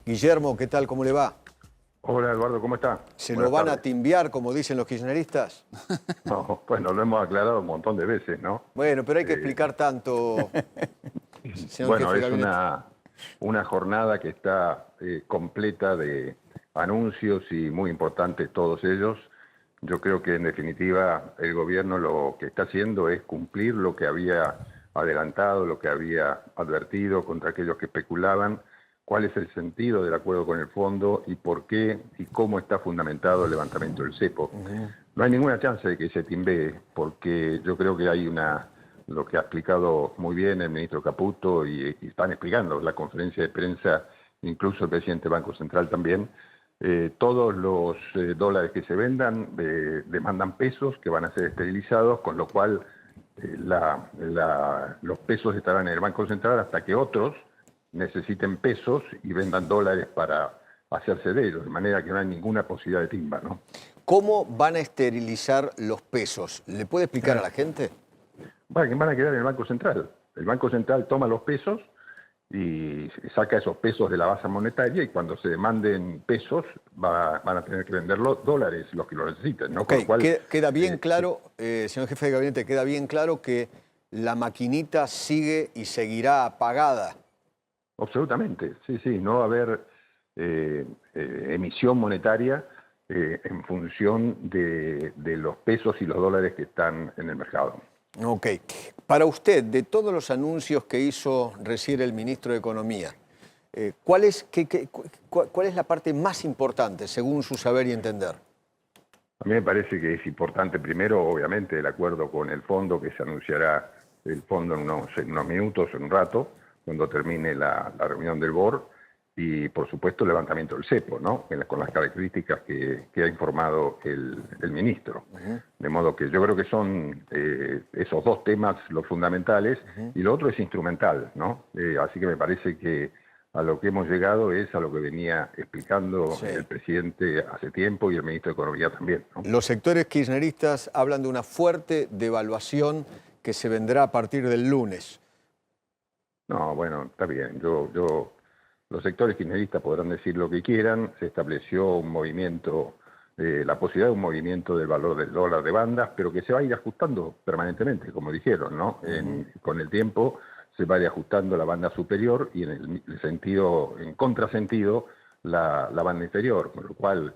Guillermo, ¿qué tal? ¿Cómo le va? Hola Eduardo, ¿cómo está? ¿Se Buenas lo van a tardes. timbiar, como dicen los kirchneristas? No, bueno, lo hemos aclarado un montón de veces, ¿no? Bueno, pero hay que Eh, explicar tanto, señor jefe bueno, de es gabinete. una jornada que está completa de anuncios y muy importantes todos ellos. Yo creo que en definitiva el gobierno lo que está haciendo es cumplir lo que había adelantado, lo que había advertido contra aquellos que especulaban, cuál es el sentido del acuerdo con el fondo y por qué y cómo está fundamentado el levantamiento del cepo. No hay ninguna chance de que se timbee, porque yo creo que hay lo que ha explicado muy bien el ministro Caputo y están explicando la conferencia de prensa, incluso el presidente del Banco Central también. Todos los dólares que se vendan demandan pesos que van a ser esterilizados, con lo cual los pesos estarán en el Banco Central hasta que otros necesiten pesos y vendan dólares para hacerse de ellos, de manera que no hay ninguna posibilidad de timba, ¿no? ¿Cómo van a esterilizar los pesos? ¿Le puede explicar a la gente? Van a quedar en el Banco Central. El Banco Central toma los pesos y saca esos pesos de la base monetaria, y cuando se demanden pesos van a tener que vender los dólares los que lo necesiten, ¿no? Ok, Con lo cual, queda bien sí, claro, señor jefe de gabinete, queda bien claro que la maquinita sigue y seguirá apagada. absolutamente, sí, sí, no va a haber emisión monetaria en función de los pesos y los dólares que están en el mercado. Ok. Para usted, de todos los anuncios que hizo recién el ministro de Economía, ¿cuál es la parte más importante, según su saber y entender? A mí me parece que es importante, primero, obviamente, el acuerdo con el fondo, que se anunciará el fondo en unos minutos, en un rato, cuando termine la reunión del BOR, y por supuesto el levantamiento del cepo, ¿no? Con las características que ha informado el ministro. De modo que yo creo que son esos dos temas los fundamentales, y lo otro es instrumental, ¿no? Así que me parece que a lo que hemos llegado es a lo que venía explicando Sí. el presidente hace tiempo y el ministro de Economía también, ¿no? Los sectores kirchneristas hablan de una fuerte devaluación que se vendrá a partir del lunes. No, bueno, está bien. Los sectores kirchneristas podrán decir lo que quieran. Se estableció un movimiento, la posibilidad de un movimiento del valor del dólar de bandas, pero que se va a ir ajustando permanentemente, como dijeron, ¿no? Con el tiempo se va a ir ajustando la banda superior y en el sentido, en contrasentido, la banda inferior, con lo cual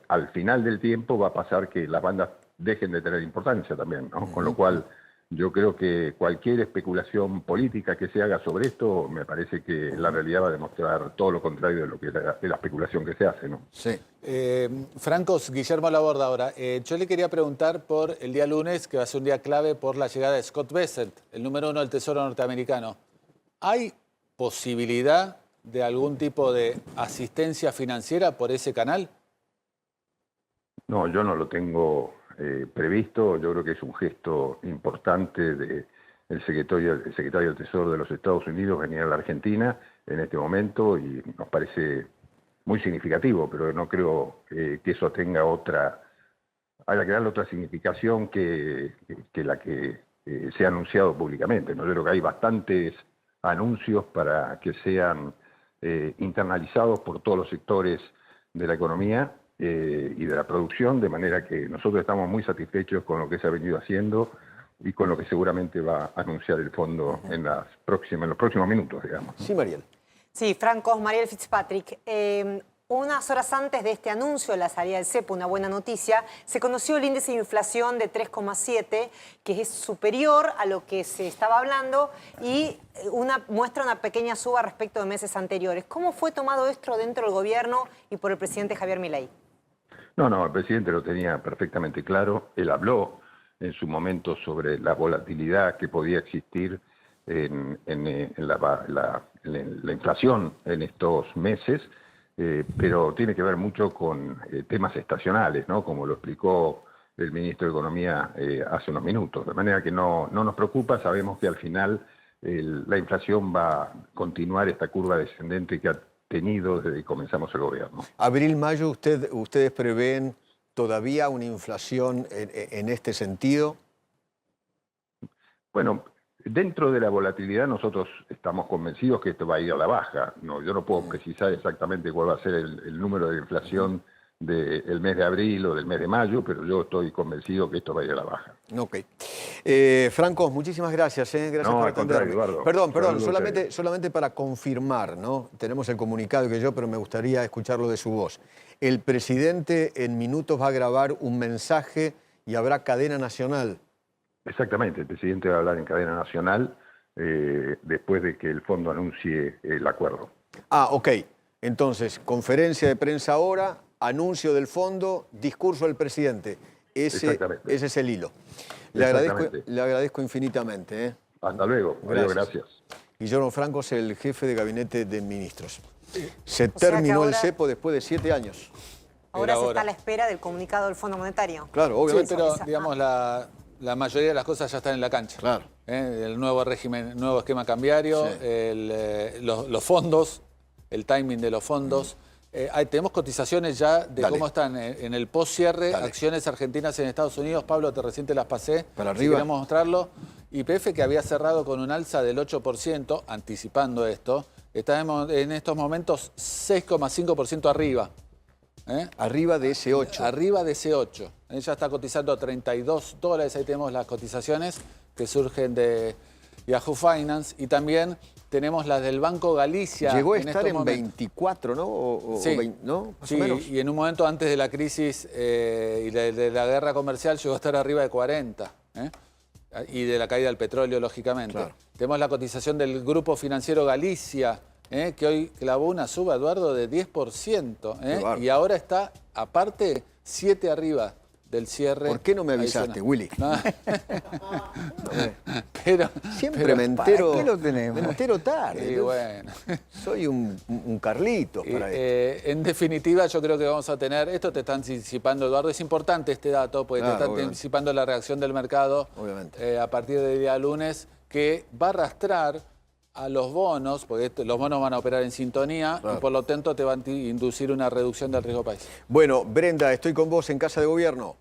al final del tiempo va a pasar que las bandas dejen de tener importancia también, ¿no? Con lo cual yo creo que cualquier especulación política que se haga sobre esto, me parece que la realidad va a demostrar todo lo contrario de lo que es la especulación que se hace, ¿no? Sí. Francos, Guillermo Laborde ahora. Yo le quería preguntar por el día lunes, que va a ser un día clave por la llegada de Scott Bessent, el número 1 del Tesoro norteamericano. ¿Hay posibilidad de algún tipo de asistencia financiera por ese canal? No, yo no lo tengo previsto. Yo creo que es un gesto importante del secretario del Tesoro de los Estados Unidos venir a la Argentina en este momento, y nos parece muy significativo, pero no creo que eso haya que darle otra significación que la que se ha anunciado públicamente, ¿no? Yo creo que hay bastantes anuncios para que sean internalizados por todos los sectores de la economía y de la producción, de manera que nosotros estamos muy satisfechos con lo que se ha venido haciendo y con lo que seguramente va a anunciar el fondo en los próximos minutos, digamos, ¿no? Sí, Mariel. Sí, Franco, Mariel Fitzpatrick. Unas horas antes de este anuncio de la salida del cepo, una buena noticia, se conoció el índice de inflación de 3,7, que es superior a lo que se estaba hablando y muestra una pequeña suba respecto de meses anteriores. ¿Cómo fue tomado esto dentro del gobierno y por el presidente Javier Milei? No, el presidente lo tenía perfectamente claro. Él habló en su momento sobre la volatilidad que podía existir en la inflación en estos meses, pero tiene que ver mucho con temas estacionales, ¿no? Como lo explicó el ministro de Economía hace unos minutos. De manera que no nos preocupa. Sabemos que al final la inflación va a continuar esta curva descendente que ha tenido desde que comenzamos el gobierno. Abril, mayo, ¿ustedes prevén todavía una inflación en este sentido? Bueno, Dentro de la volatilidad nosotros estamos convencidos que esto va a ir a la baja. No, yo no puedo precisar exactamente cuál va a ser el número de inflación del mes de abril o del mes de mayo, pero yo estoy convencido que esto va a ir a la baja. Ok. Franco, muchísimas gracias. Gracias No, por al contrario, atenderme. Eduardo. Perdón, Saludos a ustedes. solamente para confirmar, ¿no? Tenemos el comunicado que yo, pero me gustaría escucharlo de su voz. El presidente en minutos va a grabar un mensaje y habrá cadena nacional. Exactamente, el presidente va a hablar en cadena nacional después de que el fondo anuncie el acuerdo. Ah, ok. Entonces, conferencia de prensa ahora, anuncio del fondo, discurso del presidente. Ese es el hilo. Le agradezco infinitamente. Hasta luego. Adiós, gracias. Guillermo Franco es el jefe de gabinete de ministros. Se terminó el cepo después de 7 años. Ahora se está a la espera del comunicado del Fondo Monetario. Claro, obviamente. Sí, pero digamos, la mayoría de las cosas ya están en la cancha. Claro. El nuevo régimen, nuevo esquema cambiario, Sí. los fondos, el timing de los fondos. Tenemos cotizaciones ya de cómo están en el post-cierre, acciones argentinas en Estados Unidos. Pablo, recién te las pasé. Para si arriba. queremos mostrarlo. YPF, que había cerrado con un alza del 8%, anticipando esto, está en estos momentos 6,5% arriba. Arriba de ese 8. Arriba de ese 8. Ella está cotizando $32. Ahí tenemos las cotizaciones que surgen de Yahoo Finance. Y también tenemos las del Banco Galicia. Llegó a estar en 24, ¿no? Sí, 20, ¿no? Más sí, o menos. Y en un momento antes de la crisis y de la guerra comercial llegó a estar arriba de 40. Y de la caída del petróleo, lógicamente. Claro. Tenemos la cotización del Grupo Financiero Galicia, que hoy clavó una suba, Eduardo, de 10%. Y ahora está, aparte, 7 arriba del cierre. ¿Por qué no me avisaste, Willy? No. Siempre me entero. ¿para qué lo tenemos? Me entero tarde. Y bueno. Soy un Carlitos para esto. En definitiva, yo creo que vamos a tener, esto te está anticipando, Eduardo, es importante este dato, porque Claro, te está obviamente. anticipando la reacción del mercado Obviamente. a partir del día lunes, que va a arrastrar a los bonos, porque los bonos van a operar en sintonía, Claro. y por lo tanto te van a inducir una reducción del riesgo país. Bueno, Brenda, estoy con vos en Casa de Gobierno.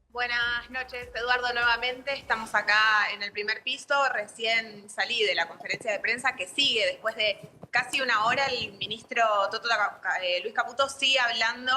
Buenas noches, Eduardo, nuevamente. Estamos acá en el primer piso. Recién salí de la conferencia de prensa que sigue. Después de casi una hora, el ministro Luis Caputo sigue hablando,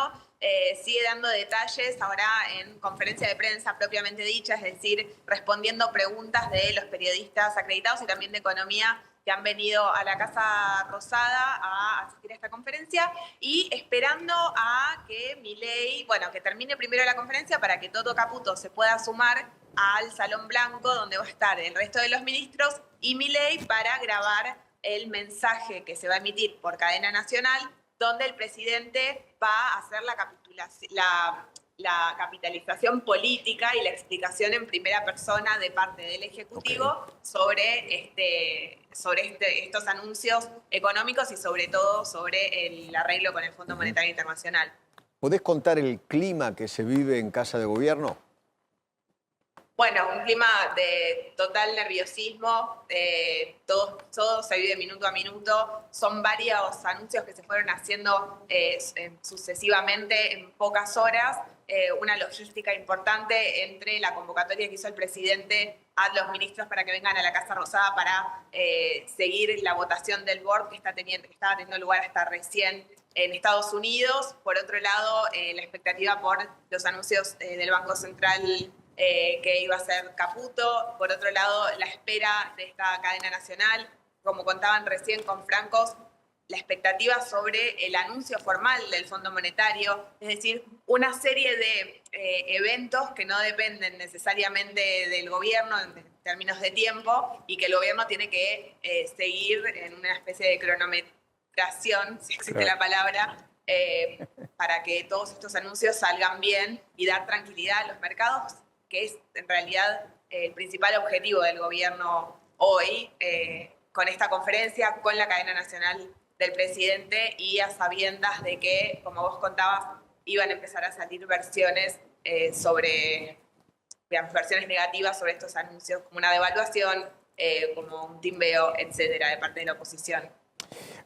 sigue dando detalles ahora en conferencia de prensa propiamente dicha, es decir, respondiendo preguntas de los periodistas acreditados y también de economía que han venido a la Casa Rosada a asistir a esta conferencia y esperando a que Milei, bueno, que termine primero la conferencia para que Toto Caputo se pueda sumar al Salón Blanco donde va a estar el resto de los ministros y Milei para grabar el mensaje que se va a emitir por cadena nacional donde el presidente va a hacer la capitalización política y la explicación en primera persona de parte del Ejecutivo sobre estos anuncios económicos y sobre todo sobre el arreglo con el Fondo Monetario Internacional. ¿Podés contar el clima que se vive en Casa de Gobierno? Bueno, un clima de total nerviosismo, todo se vive minuto a minuto. Son varios anuncios que se fueron haciendo sucesivamente en pocas horas. Una logística importante entre la convocatoria que hizo el presidente a los ministros para que vengan a la Casa Rosada para seguir la votación del board que estaba teniendo lugar hasta recién en Estados Unidos. Por otro lado, la expectativa por los anuncios del Banco Central que iba a ser Caputo. Por otro lado, la espera de esta cadena nacional. Como contaban recién con Francos, la expectativa sobre el anuncio formal del Fondo Monetario, es decir, una serie de eventos que no dependen necesariamente del gobierno en términos de tiempo y que el gobierno tiene que seguir en una especie de cronometración, si existe la palabra, para que todos estos anuncios salgan bien y dar tranquilidad a los mercados, que es en realidad el principal objetivo del gobierno hoy, con esta conferencia, con la cadena nacional del presidente y a sabiendas de que, como vos contabas, iban a empezar a salir versiones versiones negativas sobre estos anuncios, como una devaluación, como un timbeo, etcétera, de parte de la oposición.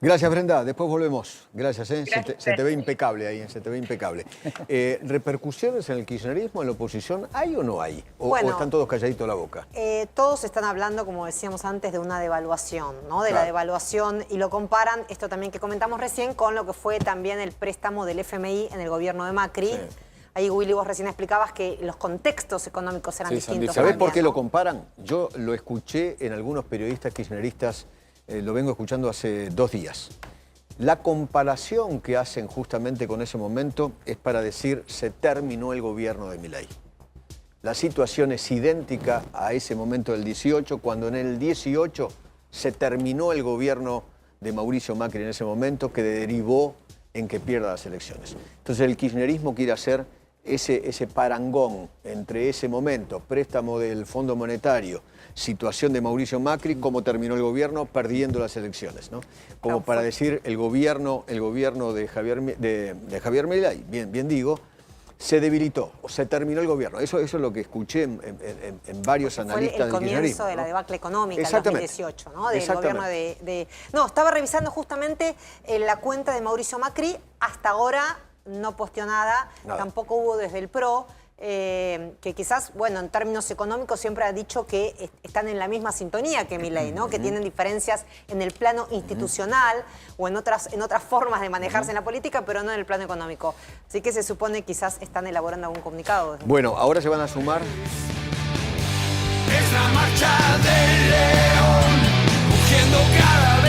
Gracias, Brenda. Después volvemos. Gracias, ¿eh? Gracias. Se te ve impecable ahí, se te ve impecable. ¿Repercusiones en el kirchnerismo, en la oposición, hay o no hay? ¿O están todos calladitos la boca? Todos están hablando, como decíamos antes, de una devaluación, ¿no? De Claro. la devaluación, y lo comparan, esto también que comentamos recién, con lo que fue también el préstamo del FMI en el gobierno de Macri. Sí. Ahí, Willy, vos recién explicabas que los contextos económicos eran Sí, son distintos. ¿Sabés diferentes. por también, qué ¿no? lo comparan? Yo lo escuché en algunos periodistas kirchneristas, lo vengo escuchando hace 2 días. La comparación que hacen justamente con ese momento es para decir se terminó el gobierno de Milei. La situación es idéntica a ese momento del 18, cuando en el 18 se terminó el gobierno de Mauricio Macri en ese momento, que derivó en que pierda las elecciones. Entonces el kirchnerismo quiere hacer ese parangón entre ese momento, préstamo del Fondo Monetario, situación de Mauricio Macri, cómo terminó el gobierno perdiendo las elecciones, ¿no? Como para decir el gobierno de Javier Milei, bien digo, se debilitó o se terminó el gobierno. Eso es lo que escuché en varios analistas Fue el del kirchnerismo, comienzo de ¿no? la debacle económica del Exactamente. 2018, ¿no? Del Exactamente. gobierno No, estaba revisando justamente la cuenta de Mauricio Macri. Hasta ahora no posteó nada. Tampoco hubo desde el PRO, que quizás, bueno, en términos económicos siempre ha dicho que están en la misma sintonía que Milei, ¿no? Que tienen diferencias en el plano institucional o en otras formas de manejarse en la política, pero no en el plano económico. Así que se supone quizás están elaborando algún comunicado. Bueno, ahora se van a sumar. Es la marcha del león, rugiendo cada